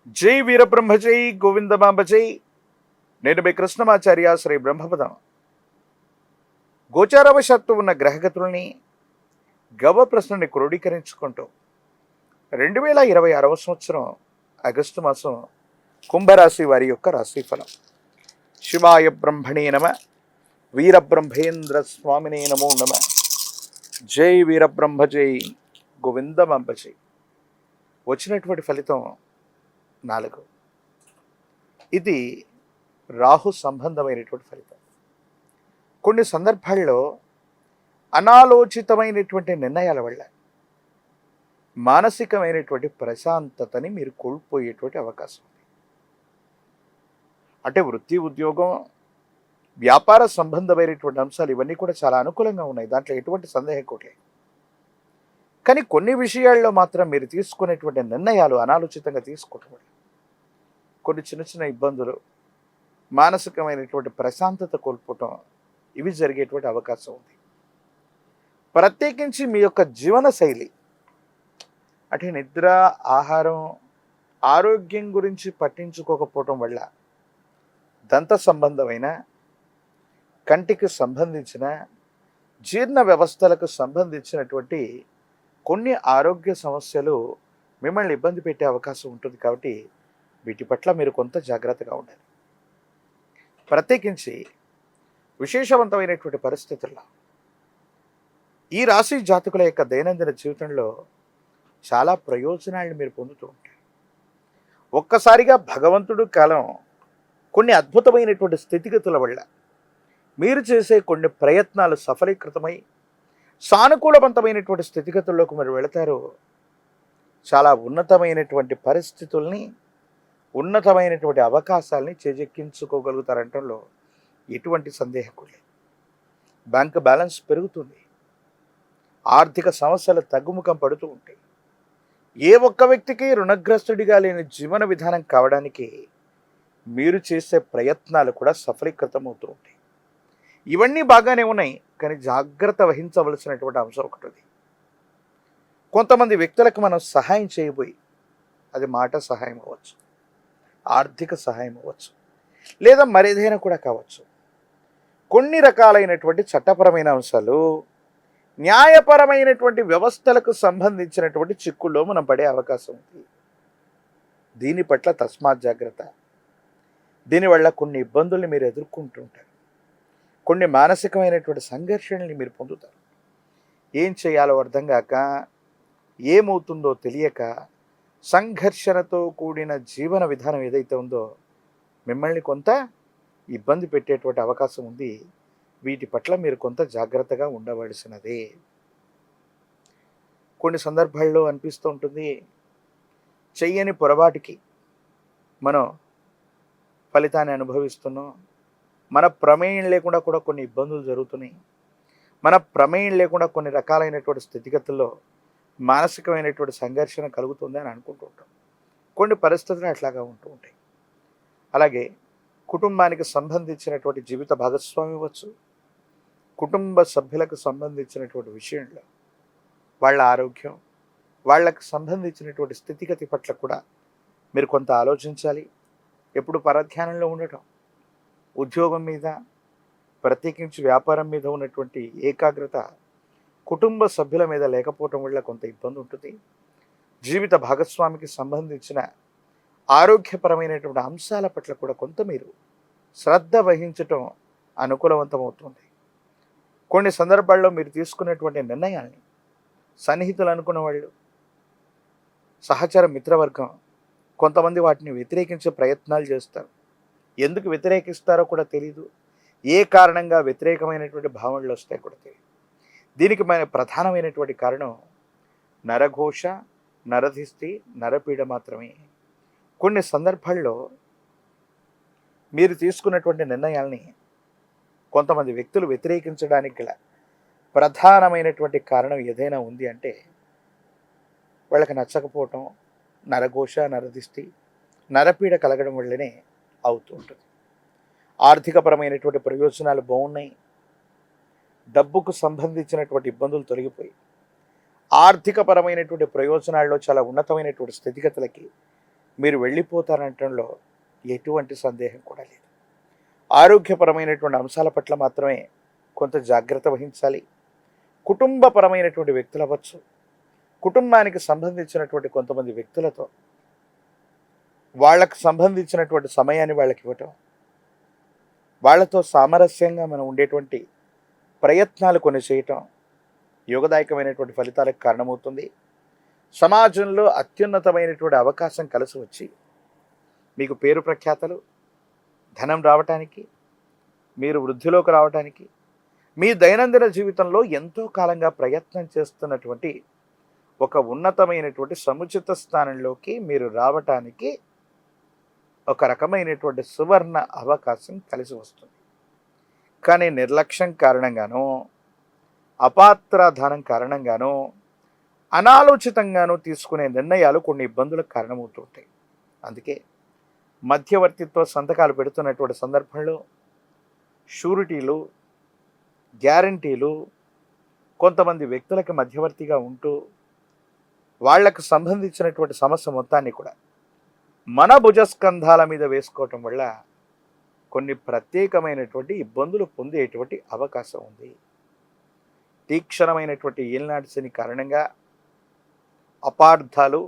జై వీరబ్రహ్మ జై గోవిందమాంబ జై. నేను మీ కృష్ణమాచార్య శ్రీ బ్రహ్మపదం. గోచారవశాత్తు ఉన్న గ్రహగతుల్ని గవ ప్రశ్నని క్రోడీకరించుకుంటూ 2026 సంవత్సరం ఆగస్టు మాసం కుంభరాశి వారి యొక్క రాశిఫలం. శివాయ బ్రహ్మణే నమ, వీరబ్రహ్మేంద్ర స్వామినే నమో నమ. జై వీరబ్రహ్మ జై గోవిందమాంబ జై. వచ్చినటువంటి ఫలితం 4. ఇది రాహు సంబంధమైనటువంటి ఫలితం. కొన్ని సందర్భాల్లో అనాలోచితమైనటువంటి నిర్ణయాల వల్ల మానసికమైనటువంటి ప్రశాంతతని మీరు కోల్పోయేటువంటి అవకాశం ఉంది. అంటే వృత్తి, ఉద్యోగం, వ్యాపార సంబంధమైనటువంటి అంశాలు ఇవన్నీ కూడా చాలా అనుకూలంగా ఉన్నాయి, దాంట్లో ఎటువంటి సందేహం కూడా లేదు. కానీ కొన్ని విషయాల్లో మాత్రం మీరు తీసుకునేటువంటి నిర్ణయాలు అనాలోచితంగా తీసుకోవటం వల్ల కొన్ని చిన్న చిన్న ఇబ్బందులు, మానసికమైనటువంటి ప్రశాంతత కోల్పోవటం ఇవి జరిగేటువంటి అవకాశం ఉంది. ప్రత్యేకించి మీ యొక్క జీవన శైలి అంటే నిద్ర, ఆహారం, ఆరోగ్యం గురించి పట్టించుకోకపోవటం వల్ల దంత సంబంధమైన, కంటికి సంబంధించిన, జీర్ణ వ్యవస్థలకు సంబంధించినటువంటి కొన్ని ఆరోగ్య సమస్యలు మిమ్మల్ని ఇబ్బంది పెట్టే అవకాశం ఉంటుంది. కాబట్టి వీటి పట్ల మీరు కొంత జాగ్రత్తగా ఉండాలి. ప్రత్యేకించి విశేషవంతమైనటువంటి పరిస్థితుల్లో ఈ రాశి జాతకుల యొక్క దైనందిన జీవితంలో చాలా ప్రయోజనాలను మీరు పొందుతూ ఉంటారు. ఒక్కసారిగా భగవంతుడు కాలం కొన్ని అద్భుతమైనటువంటి స్థితిగతుల వల్ల మీరు చేసే కొన్ని ప్రయత్నాలు సఫలీకృతమై సానుకూలవంతమైనటువంటి స్థితిగతుల్లోకి మీరు వెళతారు. చాలా ఉన్నతమైనటువంటి పరిస్థితుల్ని, ఉన్నతమైనటువంటి అవకాశాలని చేజెక్కించుకోగలుగుతారంటంలో ఎటువంటి సందేహం లేదు. బ్యాంక్ బ్యాలెన్స్ పెరుగుతుంది, ఆర్థిక సమస్యలు తగ్గుముఖం పడుతూ ఉంటాయి. ఏ ఒక్క వ్యక్తికి రుణగ్రస్తుడిగా లేని జీవన విధానం కావడానికి మీరు చేసే ప్రయత్నాలు కూడా సఫలీకృతం అవుతూ ఉంటాయి. ఇవన్నీ బాగానే ఉన్నాయి, కానీ జాగ్రత్త వహించవలసినటువంటి అంశం ఒకటి ఉంది. కొంతమంది వ్యక్తులకు మనం సహాయం చేయబోయి, అది మాట సహాయం అవ్వచ్చు, ఆర్థిక సహాయం అవ్వచ్చు, లేదా మరేదైనా కూడా కావచ్చు. కొన్ని రకాలైనటువంటి చట్టపరమైన అంశాలు, న్యాయపరమైనటువంటి వ్యవస్థలకు సంబంధించినటువంటి చిక్కుల్లో మనం పడే అవకాశం ఉంది. దీని పట్ల తస్మాత్ జాగ్రత్త. దీనివల్ల కొన్ని ఇబ్బందుల్ని మీరు ఎదుర్కొంటుంటారు, కొన్ని మానసికమైనటువంటి సంఘర్షణల్ని మీరు పొందుతారు. ఏం చేయాలో అర్థం కాక, ఏమవుతుందో తెలియక, సంఘర్షణతో కూడిన జీవన విధానం ఏదైతే ఉందో మిమ్మల్ని కొంత ఇబ్బంది పెట్టేటువంటి అవకాశం ఉంది. వీటి పట్ల మీరు కొంత జాగ్రత్తగా ఉండవలసినదే. కొన్ని సందర్భాల్లో అనిపిస్తూ ఉంటుంది, చెయ్యని పొరపాటుకి మనం ఫలితాన్ని అనుభవిస్తున్నాం. మన ప్రమేయం లేకుండా కూడా కొన్ని ఇబ్బందులు జరుగుతున్నాయి. మన ప్రమేయం లేకుండా కొన్ని రకాలైనటువంటి స్థితిగతుల్లో మానసికమైనటువంటి సంఘర్షణ కలుగుతుంది అని అనుకుంటూ ఉంటాం. కొన్ని పరిస్థితులు అట్లాగా ఉంటూ ఉంటాయి. అలాగే కుటుంబానికి సంబంధించినటువంటి జీవిత భాగస్వామి అవ్వచ్చు, కుటుంబ సభ్యులకు సంబంధించినటువంటి విషయంలో వాళ్ళ ఆరోగ్యం, వాళ్ళకు సంబంధించినటువంటి స్థితిగతి పట్ల కూడా మీరు కొంత ఆలోచించాలి. ఎప్పుడు పరధ్యానంలో ఉండటం, ఉద్యోగం మీద, ప్రత్యేకించి వ్యాపారం మీద ఉన్నటువంటి ఏకాగ్రత కుటుంబ సభ్యుల మీద లేకపోవటం వల్ల కొంత ఇబ్బంది ఉంటుంది. జీవిత భాగస్వామికి సంబంధించిన ఆరోగ్యపరమైనటువంటి అంశాల పట్ల కూడా కొంత మీరు శ్రద్ధ వహించటం అనుకూలవంతమవుతుంది. కొన్ని సందర్భాల్లో మీరు తీసుకునేటువంటి నిర్ణయాల్ని సన్నిహితులు అనుకున్న వాళ్ళు, సహచర మిత్రవర్గం కొంతమంది వాటిని వ్యతిరేకించే ప్రయత్నాలు చేస్తారు. ఎందుకు వ్యతిరేకిస్తారో కూడా తెలియదు, ఏ కారణంగా వ్యతిరేకమైనటువంటి భావనలు వస్తాయి కూడా తెలియదు. దీనికి మన ప్రధానమైనటువంటి కారణం నరఘోష, నరధిష్టి, నరపీడ మాత్రమే. కొన్ని సందర్భాల్లో మీరు తీసుకున్నటువంటి నిర్ణయాల్ని కొంతమంది వ్యక్తులు వ్యతిరేకించడానికి గల ప్రధానమైనటువంటి కారణం ఏదైనా ఉంది అంటే వాళ్ళకి నచ్చకపోవటం, నరఘోష, నరదిష్టి, నరపీడ కలగడం వల్లనే అవుతూ ఉంటుంది. ఆర్థికపరమైనటువంటి ప్రయోజనాలు బాగున్నాయి, డబ్బుకు సంబంధించినటువంటి ఇబ్బందులు తొలగిపోయి ఆర్థికపరమైనటువంటి ప్రయోజనాల్లో చాలా ఉన్నతమైనటువంటి స్థితిగతులకి మీరు వెళ్ళిపోతారనటంలో ఎటువంటి సందేహం కూడా లేదు. ఆరోగ్యపరమైనటువంటి అంశాల పట్ల మాత్రమే కొంత జాగ్రత్త వహించాలి. కుటుంబపరమైనటువంటి వ్యక్తులు అవ్వచ్చు, కుటుంబానికి సంబంధించినటువంటి కొంతమంది వ్యక్తులతో వాళ్ళకు సంబంధించినటువంటి సమయాన్ని వాళ్ళకి ఇవ్వటం, వాళ్ళతో సామరస్యంగా మనం ఉండేటువంటి ప్రయత్నాలు కొన్ని చేయటం యోగదాయకమైనటువంటి ఫలితాలకు కారణమవుతుంది. సమాజంలో అత్యున్నతమైనటువంటి అవకాశం కలిసి వచ్చి మీకు పేరు ప్రఖ్యాతలు, ధనం రావటానికి, మీరు వృద్ధిలోకి రావటానికి, మీ దైనందిన జీవితంలో ఎంతో కాలంగా ప్రయత్నం చేస్తున్నటువంటి ఒక ఉన్నతమైనటువంటి సముచిత స్థానంలోకి మీరు రావటానికి ఒక రకమైనటువంటి సువర్ణ అవకాశం కలిసి వస్తుంది. కానీ నిర్లక్ష్యం కారణంగానో, అపాత్రాధానం కారణంగానో, అనాలోచితంగానో తీసుకునే నిర్ణయాలు కొన్ని ఇబ్బందులకు కారణమవుతుంటాయి. అందుకే మధ్యవర్తిత్వ సంతకాలు పెడుతున్నటువంటి సందర్భంలో షూరిటీలు, గ్యారంటీలు కొంతమంది వ్యక్తులకు మధ్యవర్తిగా ఉంటూ వాళ్లకు సంబంధించినటువంటి సమస్య మొత్తాన్ని కూడా మన భుజస్కంధాల మీద వేసుకోవటం వల్ల కొన్ని ప్రత్యేకమైనటువంటి ఇబ్బందులు పొందేటువంటి అవకాశం ఉంది. తీక్షణమైనటువంటి ఏలినాటి శని కారణంగా అపార్థాలు,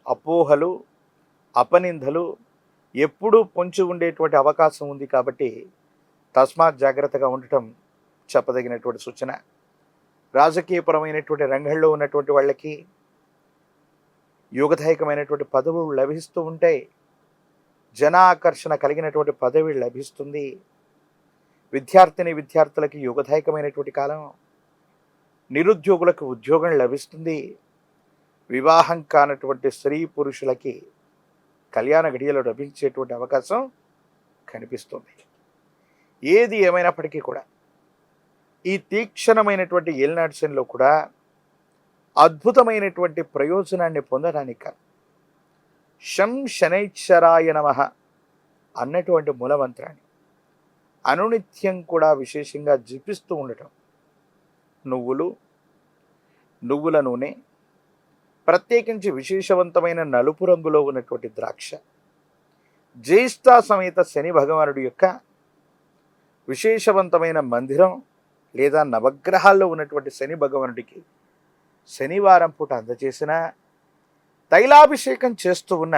అపోహలు, అపనిందలు ఎప్పుడూ పొంచి ఉండేటువంటి అవకాశం ఉంది. కాబట్టి తస్మాత్ జాగ్రత్తగా ఉండటం చెప్పదగినటువంటి సూచన. రాజకీయపరమైనటువంటి రంగంలో ఉన్నటువంటి వాళ్ళకి యోగదాయకమైనటువంటి పదవులు లభిస్తూ ఉంటాయి. జనాకర్షణ కలిగినటువంటి పదవి లభిస్తుంది. విద్యార్థులకి యోగదాయకమైనటువంటి కాలం. నిరుద్యోగులకు ఉద్యోగం లభిస్తుంది. వివాహం కానటువంటి స్త్రీ పురుషులకి కళ్యాణ గడియలో లభించేటువంటి అవకాశం కనిపిస్తుంది. ఏది ఏమైనప్పటికీ కూడా ఈ తీక్షణమైనటువంటి ఏలినాటి శనిలో కూడా అద్భుతమైనటువంటి ప్రయోజనాన్ని పొందడానికి శం శనైశ్వరాయ నమః అన్నటువంటి మూలమంత్రాన్ని అనునిత్యం కూడా విశేషంగా జపిస్తూ ఉండటం, నువ్వుల నూనె, ప్రత్యేకించి విశేషవంతమైన నలుపు రంగులో ఉన్నటువంటి ద్రాక్ష, జ్యేష్ఠ సమేత శని భగవానుడి యొక్క విశేషవంతమైన మందిరం లేదా నవగ్రహాల్లో ఉన్నటువంటి శని భగవానుడికి శనివారం పూట అందజేసిన తైలాభిషేకం చేస్తూ ఉన్న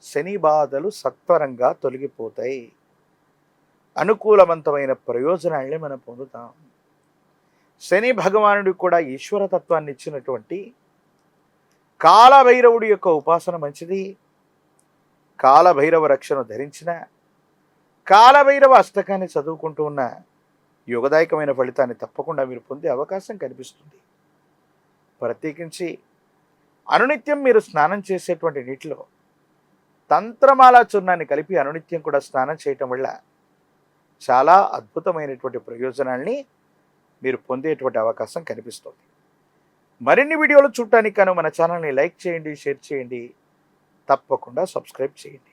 శని బాధలు సత్వరంగా తొలగిపోతాయి. అనుకూలవంతమైన ప్రయోజనాల్ని మనం పొందుతాం. శని భగవానుడు కూడా ఈశ్వరతత్వాన్ని ఇచ్చినటువంటి కాలభైరవుడి యొక్క ఉపాసన మంచిది. కాలభైరవ రక్షను ధరించిన, కాలభైరవ అష్టకాన్ని చదువుకుంటూ ఉన్న యోగదాయకమైన ఫలితాన్ని తప్పకుండా మీరు పొందే అవకాశం కనిపిస్తుంది. ప్రత్యేకించి అనునిత్యం మీరు స్నానం చేసేటువంటి నీటిలో తంత్రమాల చూర్ణాన్ని కలిపి అనునిత్యం కూడా స్నానం చేయటం వల్ల చాలా అద్భుతమైనటువంటి ప్రయోజనాల్ని మీరు పొందేటువంటి అవకాశం కనిపిస్తుంది. మరిన్ని వీడియోలు చూడటానికి గాను మన ఛానల్ని లైక్ చేయండి, షేర్ చేయండి, తప్పకుండా సబ్స్క్రైబ్ చేయండి.